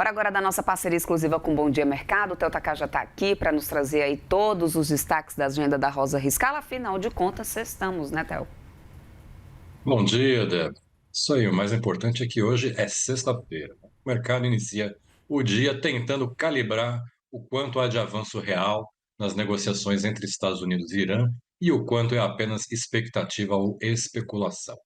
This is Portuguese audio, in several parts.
Hora agora da nossa parceria exclusiva com Bom Dia Mercado. O Theo Takar já está aqui para nos trazer aí todos os destaques da agenda da Rosa Riscala. Afinal de contas, sextamos, né, Theo? Bom dia, Débora. Isso aí, o mais importante é que hoje é sexta-feira. O mercado inicia o dia tentando calibrar o quanto há de avanço real nas negociações entre Estados Unidos e Irã e o quanto é apenas expectativa ou especulação.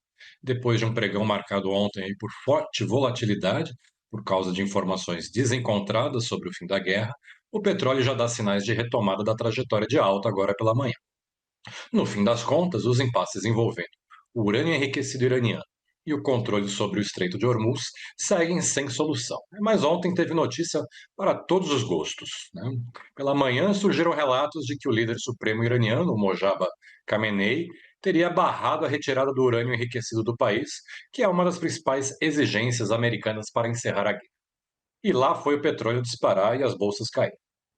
Depois de um pregão marcado ontem aí por forte volatilidade, por causa de informações desencontradas sobre o fim da guerra, o petróleo já dá sinais de retomada da trajetória de alta agora pela manhã. No fim das contas, os impasses envolvendo o urânio enriquecido iraniano e o controle sobre o Estreito de Hormuz seguem sem solução. Mas ontem teve notícia para todos os gostos, né? Pela manhã surgiram relatos de que o líder supremo iraniano, Mojtaba Khamenei, teria barrado a retirada do urânio enriquecido do país, que é uma das principais exigências americanas para encerrar a guerra. E lá foi o petróleo disparar e as bolsas cair.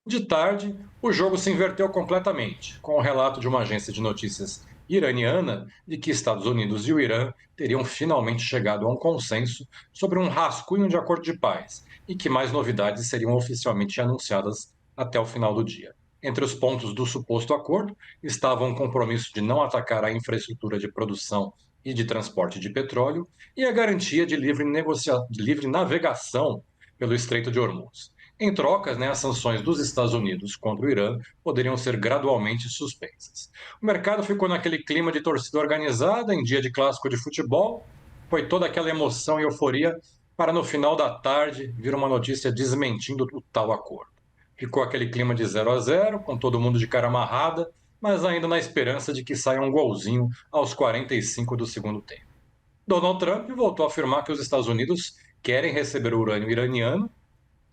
De tarde, o jogo se inverteu completamente, com o relato de uma agência de notícias iraniana de que Estados Unidos e o Irã teriam finalmente chegado a um consenso sobre um rascunho de acordo de paz e que mais novidades seriam oficialmente anunciadas até o final do dia. Entre os pontos do suposto acordo estavam o compromisso de não atacar a infraestrutura de produção e de transporte de petróleo e a garantia de livre navegação pelo Estreito de Hormuz. Em trocas, as sanções dos Estados Unidos contra o Irã poderiam ser gradualmente suspensas. O mercado ficou naquele clima de torcida organizada em dia de clássico de futebol. Foi toda aquela emoção e euforia para no final da tarde vir uma notícia desmentindo o tal acordo. Ficou aquele clima de 0-0, com todo mundo de cara amarrada, mas ainda na esperança de que saia um golzinho aos 45 do segundo tempo. Donald Trump voltou a afirmar que os Estados Unidos querem receber o urânio iraniano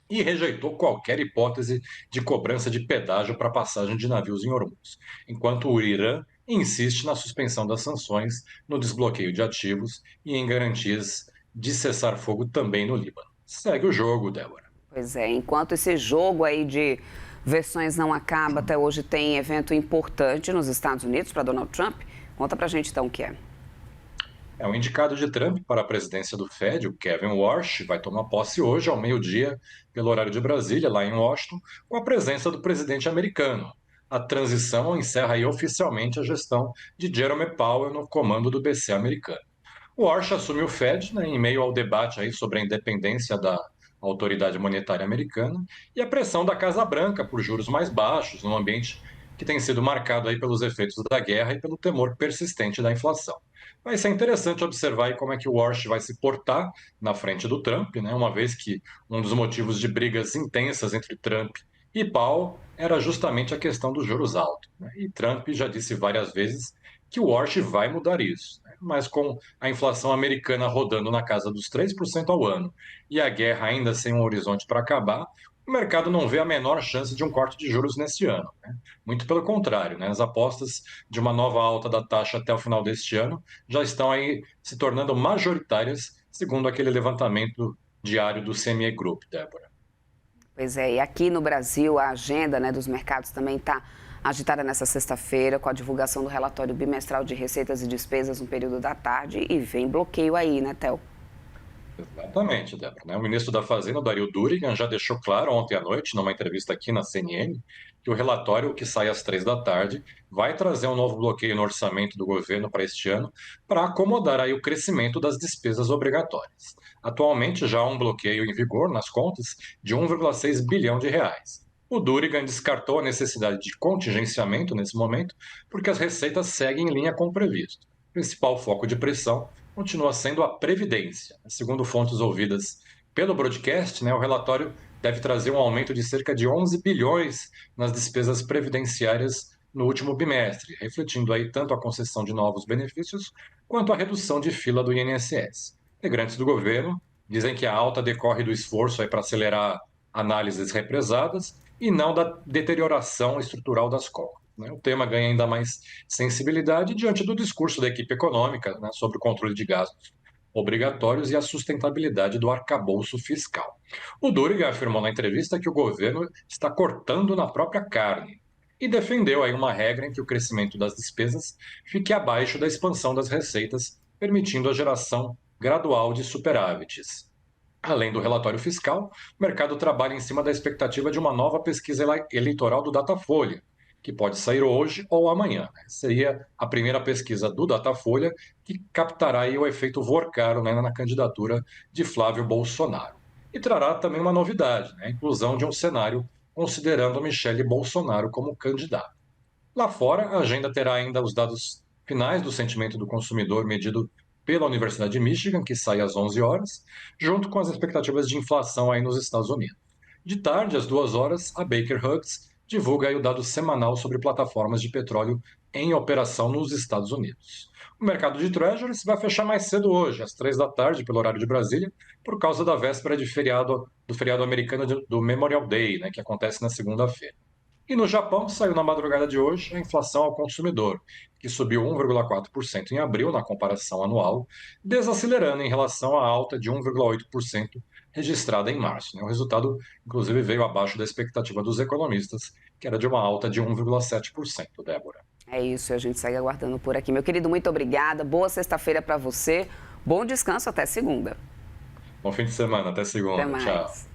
e rejeitou qualquer hipótese de cobrança de pedágio para passagem de navios em Hormuz, enquanto o Irã insiste na suspensão das sanções, no desbloqueio de ativos e em garantias de cessar-fogo também no Líbano. Segue o jogo, Débora. Pois é, enquanto esse jogo aí de versões não acaba, até hoje tem evento importante nos Estados Unidos para Donald Trump. Conta pra gente então o que é. O indicado de Trump para a presidência do Fed, o Kevin Warsh, vai tomar posse hoje ao meio-dia, pelo horário de Brasília, lá em Washington, com a presença do presidente americano. A transição encerra aí oficialmente a gestão de Jerome Powell no comando do BC americano. O Warsh assume o Fed, em meio ao debate aí sobre a independência da autoridade monetária americana e a pressão da Casa Branca por juros mais baixos, num ambiente que tem sido marcado aí pelos efeitos da guerra e pelo temor persistente da inflação. Vai ser interessante observar aí como é que o Warsh vai se portar na frente do Trump, uma vez que um dos motivos de brigas intensas entre Trump e Powell era justamente a questão dos juros altos. E Trump já disse várias vezes que o Warsh vai mudar isso, mas com a inflação americana rodando na casa dos 3% ao ano e a guerra ainda sem um horizonte para acabar, o mercado não vê a menor chance de um corte de juros neste ano. Muito pelo contrário, as apostas de uma nova alta da taxa até o final deste ano já estão aí se tornando majoritárias, segundo aquele levantamento diário do CME Group, Débora. Pois é, e aqui no Brasil a agenda, dos mercados também está agitada nessa sexta-feira com a divulgação do relatório bimestral de receitas e despesas no período da tarde e vem bloqueio aí, né, Theo? Exatamente, Débora. O ministro da Fazenda, Dario Durigan, já deixou claro ontem à noite, numa entrevista aqui na CNN, que o relatório, que sai às 3 da tarde, vai trazer um novo bloqueio no orçamento do governo para este ano, para acomodar aí o crescimento das despesas obrigatórias. Atualmente, já há um bloqueio em vigor nas contas de 1,6 bilhão de reais. O Durigan descartou a necessidade de contingenciamento nesse momento, porque as receitas seguem em linha com o previsto. O principal foco de pressão continua sendo a Previdência. Segundo fontes ouvidas pelo broadcast, o relatório deve trazer um aumento de cerca de 11 bilhões nas despesas previdenciárias no último bimestre, refletindo aí tanto a concessão de novos benefícios quanto a redução de fila do INSS. Integrantes do governo dizem que a alta decorre do esforço para acelerar análises represadas e não da deterioração estrutural das contas. O tema ganha ainda mais sensibilidade diante do discurso da equipe econômica, sobre o controle de gastos obrigatórios e a sustentabilidade do arcabouço fiscal. O Duriga afirmou na entrevista que o governo está cortando na própria carne e defendeu aí uma regra em que o crescimento das despesas fique abaixo da expansão das receitas, permitindo a geração gradual de superávites. Além do relatório fiscal, o mercado trabalha em cima da expectativa de uma nova pesquisa eleitoral do Datafolha, que pode sair hoje ou amanhã, né? Seria a primeira pesquisa do Datafolha que captará aí o efeito Vorcaro, né, na candidatura de Flávio Bolsonaro. E trará também uma novidade, né, a inclusão de um cenário considerando Michele Bolsonaro como candidato. Lá fora, a agenda terá ainda os dados finais do sentimento do consumidor medido pela Universidade de Michigan, que sai às 11 horas, junto com as expectativas de inflação aí nos Estados Unidos. De tarde, às 2 horas, a Baker Hughes divulga aí o dado semanal sobre plataformas de petróleo em operação nos Estados Unidos. O mercado de Treasuries vai fechar mais cedo hoje, às 3 da tarde, pelo horário de Brasília, por causa da véspera de feriado, do feriado americano do Memorial Day, né, que acontece na segunda-feira. E no Japão, saiu na madrugada de hoje a inflação ao consumidor, que subiu 1,4% em abril na comparação anual, desacelerando em relação à alta de 1,8% registrada em março, né? O resultado, inclusive, veio abaixo da expectativa dos economistas, que era de uma alta de 1,7%, Débora. É isso, a gente segue aguardando por aqui. Meu querido, muito obrigada. Boa sexta-feira para você. Bom descanso, até segunda. Bom fim de semana, até Até segunda. Tchau. mais.